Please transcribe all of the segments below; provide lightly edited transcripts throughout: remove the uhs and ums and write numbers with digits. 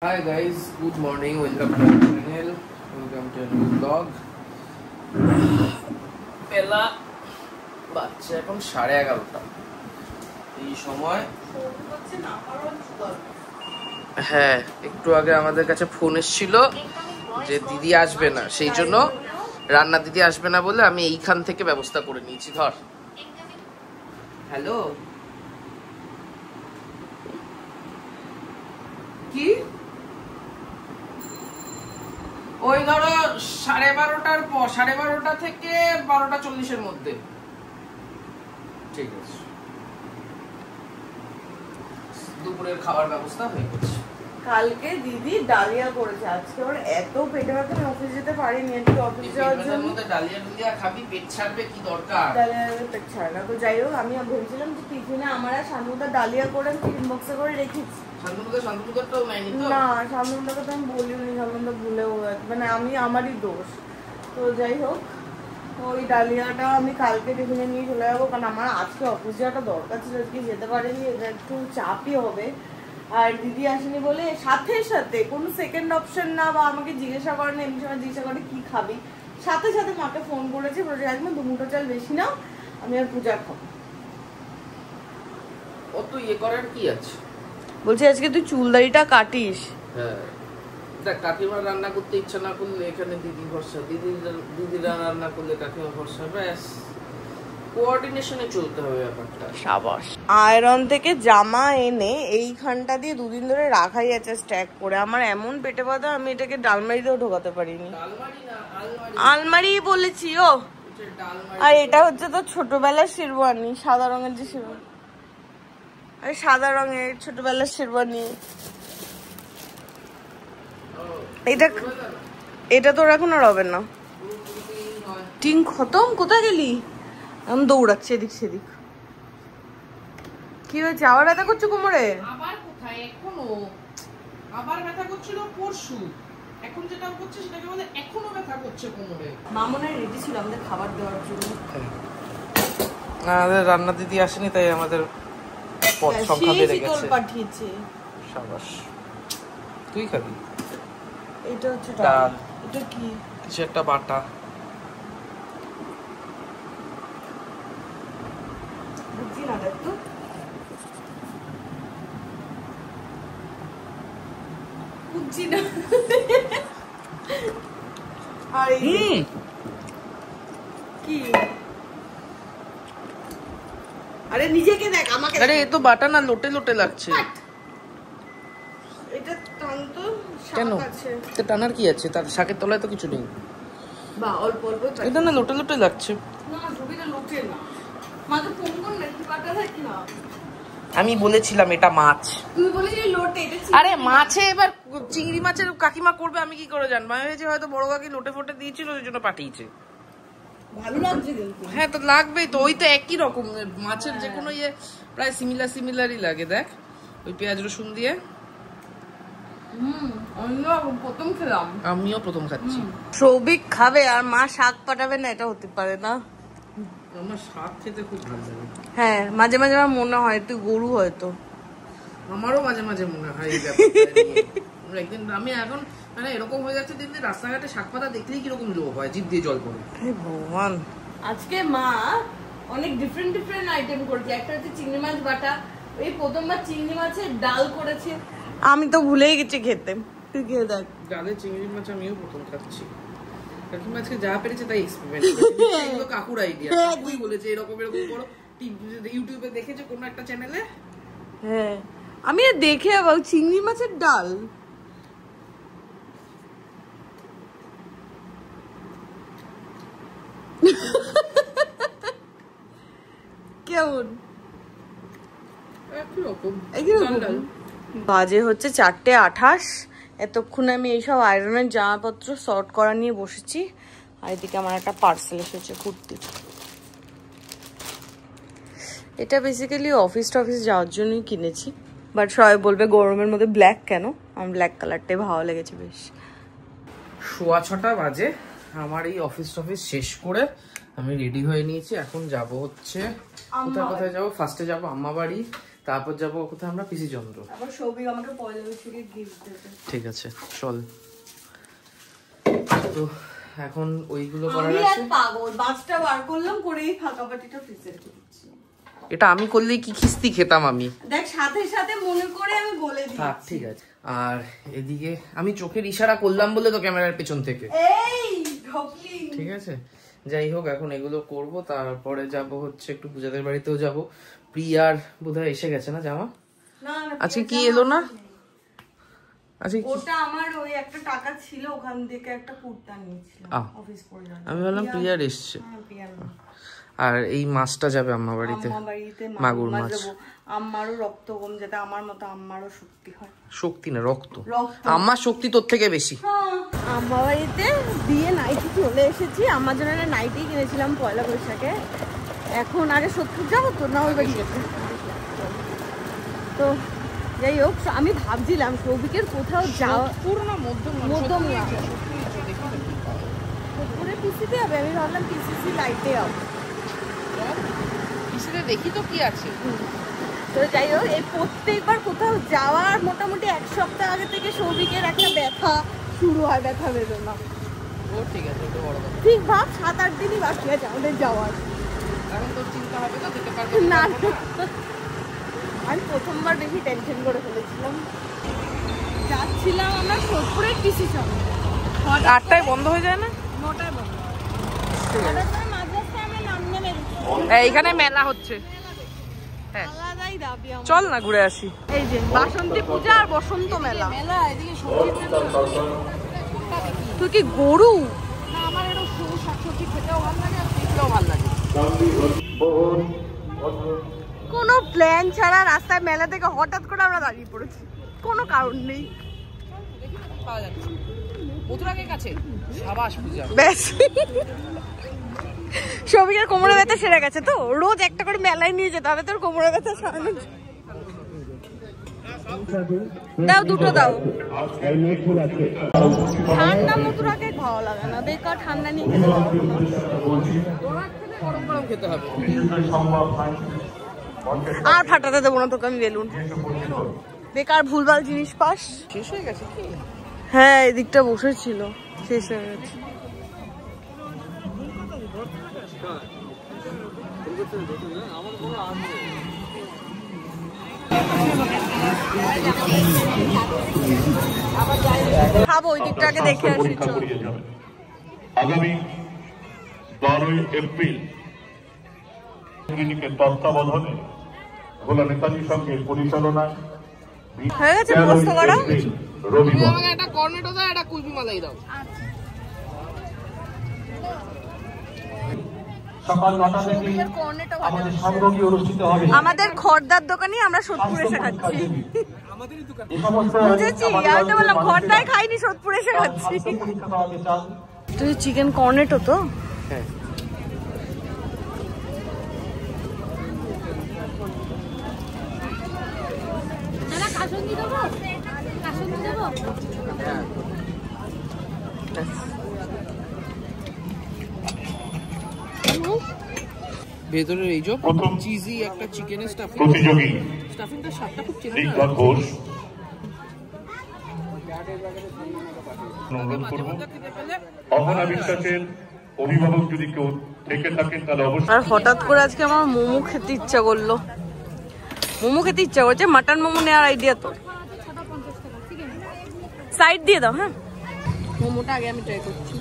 Hi guys, good morning. Welcome to our channel. Welcome to a new vlog. বেলা বাচ্চা এখন 11:30 এই সময় হ্যাঁ একটু আগে আমাদের কাছে ফোন এসেছিল যে দিদি আসবে না, সেই জন্য রান্না দিদি আসবে না বলে আমি এইখান থেকে ব্যবস্থা করে নিয়েছি। ধর হ্যালো কি ওই ধরো 12:30টার পর 12:30 থেকে 12:40 মধ্যে। ঠিক আছে, দুপুরের খাবার ব্যবস্থা হয়ে গেছে। কালকে দিদি ডালিয়া করেছে, আজকে ওর এত পেটে ব্যথা আমি অফিস যেতে পারিনি। আজকে অফিস যাওয়ার জন্য ডালিয়া খাবি, পেট ছাড়বে, কি দরকার? ডালিয়া পেট ছাড়ে না তো। যাই হোক, আমি ভেবেছিলাম যে টিফিনে আমার আর শান্তনুদা ডালিয়া করে টিফিন বক্সে করে রেখেছি। শান্তনুদাটাও নেয়নি তো? না, শান্তনুদাকে তো আমি বলিনি, শান্তনুদা ভুলেও মানে আমারই দোষ। তো যাই হোক, ওই ডালিয়াটা আমি কালকে টিফিনে নিয়ে চলে যাবো, কারণ আমার আজকে অফিস যাওয়াটা দরকার ছিল, আজকে যেতে পারিনি। এটা একটু চাপই হবে। আর দিদি আসেনি বলে সাথে সাথে কোনো সেকেন্ড অপশন না, বা আমাকে জিজ্ঞাসা করে না, এমনি সময় জিজ্ঞাসা করে কি খাবি, সাথে সাথে মাকে ফোন করেছে, বলেছে আজকে 2 মুঠো চাল বেশি নাও, আমি আর পূজা খাবো। অত ইয়ে করার কি আছে? বলছে আজকে তুই চুলদাড়িটা কাটিস। হ্যাঁ দেখ, কাকিমা রান্না করতে ইচ্ছা না করলে এখানে দিদি ভরসা, দিদিরা রান্না করলে কাকিমা ভরসা, ব্যাস কোঅর্ডিনেশনে চলতে হবে ব্যাপারটা। সাবাস। আয়রন থেকে জামা এনে এইখানটা দিয়ে 2 দিন ধরে রাখাই আছে স্ট্যাক করে। আমার এমন পেটে ব্যথা, আমি এটাকে ডালমারিতেও ঢোকাতে পারিনি। আলমারি বলেছি ও। আর এটা হচ্ছে তো ছোটবেলার শেরওয়ানি, সাদা রঙের যে শেরওয়ানি, আরে সাদা রঙের ছোটবেলার শেরওয়ানি। এটা তোর এখন আর হবে না। টিং খতম। কোথায় গেলি? আমি দৌড়াচ্ছি এদিক সেদিক। কি হয়েছে? আবার ব্যথা করছো কোমরে? আবার কোথায়? এখনো আবার ব্যথা করছিল পরশু, এখন যেটা করছে সেটাকে বলে এখনো ব্যথা করছে কোমরে। মামুনের রেডি ছিল আমাদের খাবার দেওয়ার জন্য। আমাদের রান্না দিদি আসেনি, তাই আমাদের পদ সংখ্যা বেড়ে গেছে। পাঠিয়েছে। সাবাস। তুই খাবি? এটা হচ্ছে ডাল। এটা কি? কিছু একটা বাটা। বুঝছি না, দেখ তো। বুঝছি না। আর কি? আরে নিজেকে দেখ, আমাকে। আরে এ তো বাটা না, লোটে লোটে লাগছে। এটা টান তো। কেন? এটা টানার কি আছে? তার শাকের তলায় তো কিছু নেই। বা অল্প অল্প। এটা না লোটে লোটে লাগছে। না, ছবিটা লোটে না। মাকে ফোন কর না, একটু কাটা থাকি না। আমি বলেছিলাম এটা মাছ। তুই বলেছিলি লোটে। আরে মাছে এবার চিংড়ি মাছের কাকিমা করবে, আমি কি করে জানবো? আমি ভেবেছি হয়তো বড় কাকি লোটে ফোটে দিয়েছিল, ওই জন্য পাঠিয়েছে। ভালো লাগছে কিন্তু। হ্যাঁ তো লাগবেই তো, ওই তো একই রকম মাছের যে কোনো ইয়ে প্রায় সিমিলারই লাগে। দেখ ওই পেঁয়াজ রসুন দিয়ে। প্রথম খেলাম। আমিও প্রথম খাচ্ছি। সৌভিক খাবে আর মা শাক পাঠাবে না, এটা হতে পারে না। আমার শাক খেতে খুব ভালো লাগে। হ্যাঁ, মাঝে মাঝে আমার মনে হয় তুই গরু হয়তো। আমারও মাঝে মাঝে মনে হয় এই ব্যাপারটা। একদিন আমি এখন মানে এরকম হয়ে যাচ্ছে, দিন দিন রাস্তাঘাটে শাক পাতা দেখলেই কিরকম লোভ হয়, জিভ দিয়ে জল পড়ে। ভগবান। আজকে মা অনেক ডিফারেন্ট আইটেম করেছে। একটা হচ্ছে চিংড়ি মাছ বাটা, এই প্রথমবার চিংড়ি মাছের ডাল করেছে। আমি তো ভুলেই গেছি খেতে। তুই খেয়ে দেখ। ডালে চিংড়ি মাছ আমিও প্রথম খাচ্ছি। কাকিমা আজকে যা পেরেছে তাই এক্সপেরিমেন্ট করেছে। এগুলো কাকুর আইডিয়া। কাকুই বলেছে এরকম করো, ইউটিউবে দেখেছে কোনো একটা চ্যানেলে। হ্যাঁ, আমি দেখে আবার চিংড়ি মাছের ডাল। কেমন? বাজে হচ্ছে 4:28। এতক্ষণ আমি এইসব আয়রনের জামাপত্র সর্ট করা নিয়ে বসেছি। আর এদিকে আমার একটা পার্সেল এসেছে, কুর্তি। এটা বেসিক্যালি অফিস যাওয়ার জন্যই কিনেছি, বাট সবাই বলবে গরমের মধ্যে ব্ল্যাক কেন। আমার ব্ল্যাক কালারটাই ভালো লেগেছে বেশ। 6:15 বাজে। আমার এই অফিস শেষ করে আমি রেডি হয়ে নিয়েছি। এখন যাব হচ্ছে কোথায় যাবো? ফার্স্টে যাবো আম্মা বাড়ি, তারপর যাবো কোথায় আমরা, পিসি চন্দ্র। আবার সৌভিক আমাকে পয়লা বৈশাখে গিফট দেবে। ঠিক আছে চল। তো এখন ওইগুলো করার আছে। আমি পাগল, বাসটা বার করলাম, করেই ফাঁকা বাটিটা ফ্রিজে রেখে দিচ্ছি। এটা আমি করলে কি খিস্তি খেতাম আমি, দেখ সাথে সাথে মনে করে আমি বলে দিচ্ছি। ঠিক আছে। আর এদিকে আমি চোখের ইশারা করলাম বলে তো ক্যামেরার পেছন থেকে, এই ঢোকলি। ঠিক আছে, যাই হোক এখন এগুলো করব। তারপরে যাব হচ্ছে একটু পূজাদের বাড়িতেও যাব। প্রিয়ার বোধহয় এসে গেছে না জামা? না না, আজকে কি এলো না? আজকে ওটা আমার ওই একটা টাকা ছিল, ওখান থেকে একটা কুর্তা নিয়েছিলাম অফিস পরে। আমি ভাবলাম প্রিয়ার এসছে। হ্যাঁ প্রিয়ার। আর এই মাছটা যাবে আম্মা বাড়িতে, মাগুর মাছ। আমারও রক্ত কম, যাতে আমার মতো আমারও শক্তি হয়। শক্তি না, রক্ত। আমার শক্তি তোর থেকে বেশি। আম্মা বাড়িতে দিয়ে নাইটি চলে এসেছি। আমার জন্য একটা নাইটি কিনেছিলাম পয়লা বৈশাখে। এখন আগে সত্যি যাবো তো না ওই বাড়ি যেতে। তো যাই হোক, আমি ভাবছিলাম সৌভিকের কোথাও যাওয়া পুরো মধ্যম না পুরো পিসিতে হবে। আমি ভাবলাম পিসিসি লাইটে যাবো, পিসিতে দেখি তো কি আছে। তো যাই হোক, এই প্রত্যেকবার কোথাও যাওয়ার মোটামুটি এক সপ্তাহ আগে থেকে সৌভিকের একটা ব্যথা শুরু হয়, ব্যথা বেদনা। ও ঠিক আছে, ওটা বড় কথা। ঠিক ভাব 7-8 দিনই বাকি আছে আমাদের যাওয়ার। এখন তোর চিন্তা হবে তো, যেতে পারবো না, আমি প্রথমবার বেশি টেনশন করে ফেলেছিলাম। যাচ্ছিলাম আমরা সোদপুরের পিসি চন্দ্র, 8টায় বন্ধ হয়ে যায় না? 9টায় বন্ধ। এইখানে মেলা হচ্ছে, আলাদাই দাবি আমার। চল না ঘুরে আসি। এই যে বাসন্তী পূজা আর বসন্ত মেলা। তুই কি গরু? না, আমার একটু সবুজ শাকসবজি খেতেও ভালো লাগে আর খেতেও ভালো লাগে। কোনো প্ল্যান ছাড়া রাস্তায় মেলা থেকে হঠাৎ করে আমরা দাঁড়িয়ে পড়েছি, কোনো কারণ নেই। পাওয়া যাচ্ছে মথুরাকের কাছে, সাবাস পূজা। ব্যাস, সৌভিকের কোমরে ব্যথা সেরে গেছে তো। রোজ একটা করে মেলায় নিয়ে যেতে হবে তোর কোমরে ব্যথা সারানোর। দাও, দুটো দাও। ঠান্ডা মথুরাকে ভালো লাগে না, বেকার ঠান্ডা নিয়ে খেতে পারবো না। গরম গরম খেতে হবে। আর ফাটাতে দেবো না তোকে আমি বেলুন, বেকার ভুলভাল জিনিস পাস। শেষ হয়ে গেছে কি? হ্যাঁ, এদিকটা বসেছিল, শেষ হয়ে গেছে। খাবো, ওই দিকটাকে দেখে আসি। আগামী 12ই এপ্রিল ক্লিনিকের তত্ত্বাবধানে ভোলা নেতাজি সঙ্গের পরিচালনায় হয়ে গেছে ব্যবস্থা করা। রবিবার আমাকে একটা কর্নেটো দাও, একটা কুলফি মালাই দাও। সকাল 9টা থেকে আমাদের সংযোগী অনুষ্ঠিত হবে। আমাদের খড়দার দোকানে আমরা সোদপুর এসে খাচ্ছি। বুঝেছি, আমি তো বললাম খড়দায় খাইনি, সোদপুর এসে খাচ্ছি। তুই চিকেন কর্নেটো তো? হ্যাঁ। ভেতরের এই যে চিজি একটা চিকেনের স্টাফিং, প্রতিযোগী স্টাফিংটা স্বাদটা খুব চেনা দীপক ঘোষ অহনা বিশ্বাসের অভিভাবক যদি কেউ থেকে থাকেন তাহলে অবশ্যই। আর হঠাৎ করে আজকে আমার মোমো খেতে ইচ্ছা করলো, মোমো খেতে ইচ্ছা করছে। মাটন মোমো নেওয়ার আইডিয়া তো। সাইড দিয়ে দাও। হ্যাঁ, মোমোটা আগে আমি ট্রাই করছি।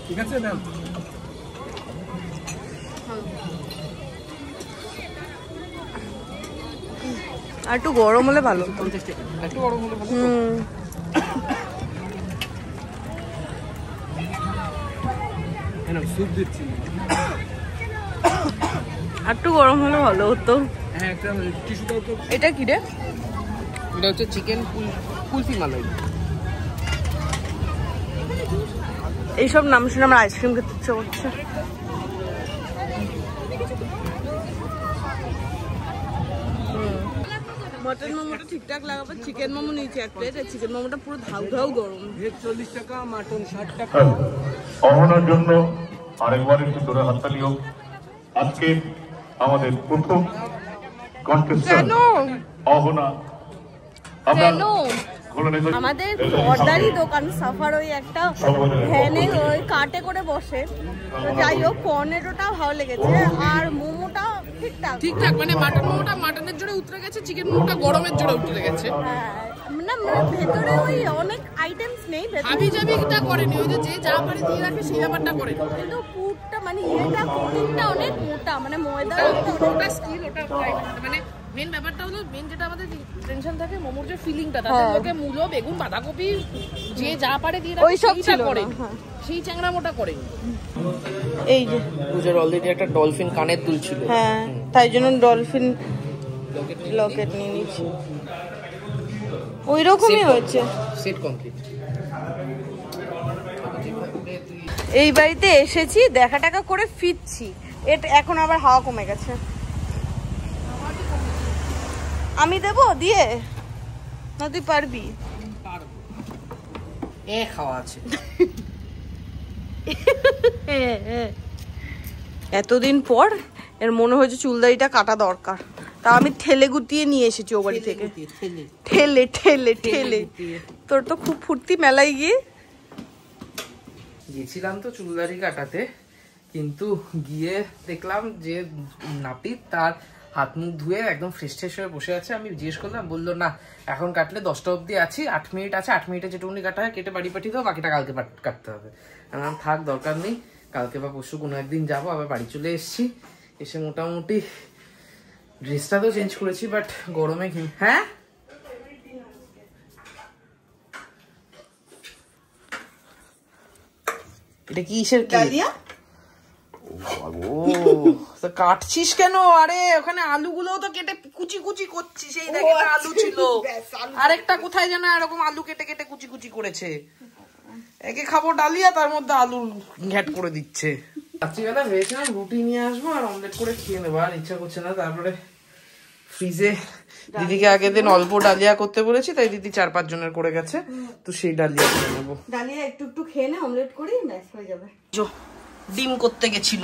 ঠিক আছে ম্যাম। আর একটু গরম হলে ভালো। একটু গরম হলে ভালো। স্যুপ দিচ্ছি, আর একটু গরম হলে ভালো হতো। হ্যাঁ, একটা টিস্যু দাও তো। এটা কি রে? এটা হচ্ছে চিকেন কুলফি মালাই। এইসব নাম শুনে আমার আইসক্রিম খেতে ইচ্ছে করছে। মটন মোমোটা ঠিকঠাক লাগাবো। চিকেন মোমো নিয়েছি এক প্লেট। চিকেন মোমোটা পুরো ধাউ ধাউ গরম। ভেজ 40 টাকা, মাটন 60 টাকা। অহনার জন্য আরেকবার একটু জোরে হাততালি হোক। আজকে আমাদের প্রথম কন্টেস্ট্যান্ট অহনা। আমরা আমাদের পর্দারই দোকান সাফার ওই একটা ভ্যানে ওই কাটে করে বসে, তো যাই হোক কর্নেটোটা ভালো লেগেছে আর মোমোটা ঠিকঠাক মানে মাটন মোমোটা মাটনের জোরে উতরে গেছে, চিকেন মোমোটা গরমের জোরে উতরে গেছে। না ভেতরে ওই অনেক আইটেমস নেই, হাবিজাবিটা করেনি, ওই যে যা পারে দিয়ে রাখে সেই ব্যাপারটা করে, কিন্তু পুরটা মানে এটা কোটিংটা অনেক মোটা, মানে ময়দা ওটা স্কিল, ওটা মানে মেন ব্যাপারটা হলো মেন যেটা আমাদের টেনশন থাকে মোমোর যে ফিলিংটা, তাতে লোকে মূলো বেগুন বাঁধাকপি যে যা পারে দিয়ে রাখে সেইটা করে, সেই চ্যাংড়া মোটা করে। এই যে পূজার অলরেডি একটা ডলফিন কানের দুল ছিল, হ্যাঁ তাই জন্য ডলফিন লকেট নিয়ে নিচ্ছি, ওই রকমই হয়েছে সেট কমপ্লিট। এই বাড়িতে এসেছি দেখা টাকা করে ফিরছি, এটা এখন আবার হাওয়া কমে গেছে। আমি দেবো দিয়ে না তুই পারবি? খাওয়া আছে এতদিন পর এর মনে হয়েছে চুলদারিটা কাটা দরকার, তা আমি ঠেলে গুটিয়ে নিয়ে এসেছি ও বাড়ি থেকে, ঠেলে ঠেলে ঠেলে। তোর তো খুব ফুর্তি মেলায় গিয়ে। গেছিলাম তো চুলদারি কাটাতে, কিন্তু গিয়ে দেখলাম যে নাপিত তার হাত মুখ ধুয়ে একদম ফ্রেশ ট্রেশ হয়ে বসে আছে। আমি জিজ্ঞেস করলাম, বললো না এখন কাটলে 10টা অবধি আছি, 8 মিনিট আছে, 8 মিনিটে যেটুকুনি কাটা হয় কেটে বাড়ি পাঠিয়ে দেবো, বাকিটা কালকে কাটতে হবে। আমার থাক দরকার নেই, কালকে বা পরশু কোনো একদিন যাবো। আবার বাড়ি চলে এসেছি, এসে মোটামুটি ড্রেসটা তো চেঞ্জ করেছি, বাট গরমে হ্যাঁ এটা কি কিসের ডালিয়া? কাটছিস কেন? আরে ওখানে আলুগুলো তো কেটে কুচি কুচি করছি, সেই দেখে আলু ছিল, আরেকটা কোথায় যেন এরকম আলু কেটে কেটে কুচি কুচি করেছে। একে খাবো ডালিয়া, তার মধ্যে আলু ঘ্যাট করে দিচ্ছে। রাত্রিবেলা ভেবেছিলাম রুটি নিয়ে আসবো আর অমলেট করে খেয়ে নেবো, আর ইচ্ছা করছে না। তারপরে ফ্রিজে দিদিকে আগের দিন অল্প ডালিয়া করতে বলেছি, তাই দিদি 4-5 জনের করে গেছে, তো সেই ডালিয়া খেয়ে নেবো। ডালিয়া একটু একটু খেয়ে নে, অমলেট করি ব্যাস হয়ে যাবে। ডিম করতে গেছিল,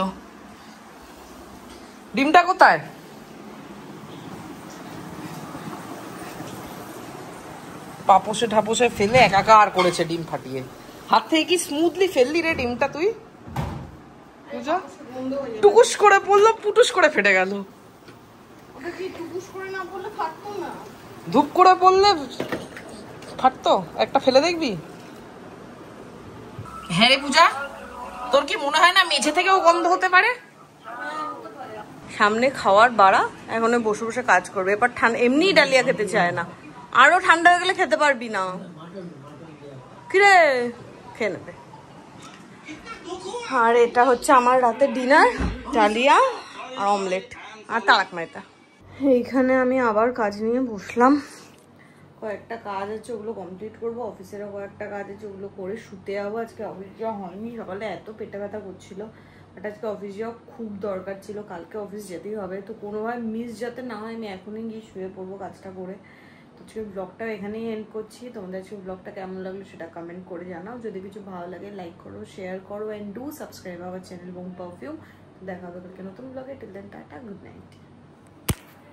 ডিমটা কোথায়? পাপোসে ঠাপোসে ফেলে একাকার করেছে ডিম ফাটিয়ে। হাত থেকে কি স্মুথলি ফেললি রে ডিমটা তুই? পূজা টুকুস করে পড়লো, পুটুস করে ফেটে গেল। ওটা কি টুকুস করে না পড়লে ফাটতো না? ধূপ করে পড়লে ফাটতো। একটা ফেলে দেখবি। হ্যাঁ রে পূজা, তোর কি মনে হয় না মেঝে থেকেও গন্ধ হতে পারে? সামনে খাওয়ার বাড়া, এখন বসে বসে কাজ করবে। এবার এমনি ডালিয়া খেতে চায় না, আরো ঠান্ডা হয়ে গেলে খেতে পারবি না। কিরে খেয়ে নেবে। আর এটা হচ্ছে আমার রাতের ডিনার, ডালিয়া আর অমলেট আর তারাক মেহতা। এইখানে আমি আবার কাজ নিয়ে বসলাম, কয়েকটা কাজ আছে ওগুলো কমপ্লিট করবো, অফিসেরও কয়েকটা কাজ আছে ওগুলো করে শুতে যাবো। আজকে অফিস যাওয়া হয়নি, সকালে এত পেটে ব্যথা করছিল, বাট আজকে অফিস যাওয়া খুব দরকার ছিল, কালকে অফিস যেতেই হবে। তো কোনোভাবে মিস যাতে না হয়, আমি এখনই গিয়ে শুয়ে পড়বো কাজটা করে। তো আজকে ব্লগটা এখানেই এন্ড করছি। তোমাদের আজকে ব্লগটা কেমন লাগলো সেটা কমেন্ট করে জানাও। যদি কিছু ভালো লাগে লাইক করো, শেয়ার করো, and do subscribe our channel বোম পারফিউম। দেখা হবে কালকে নতুন ব্লগে। Till then tata, good night.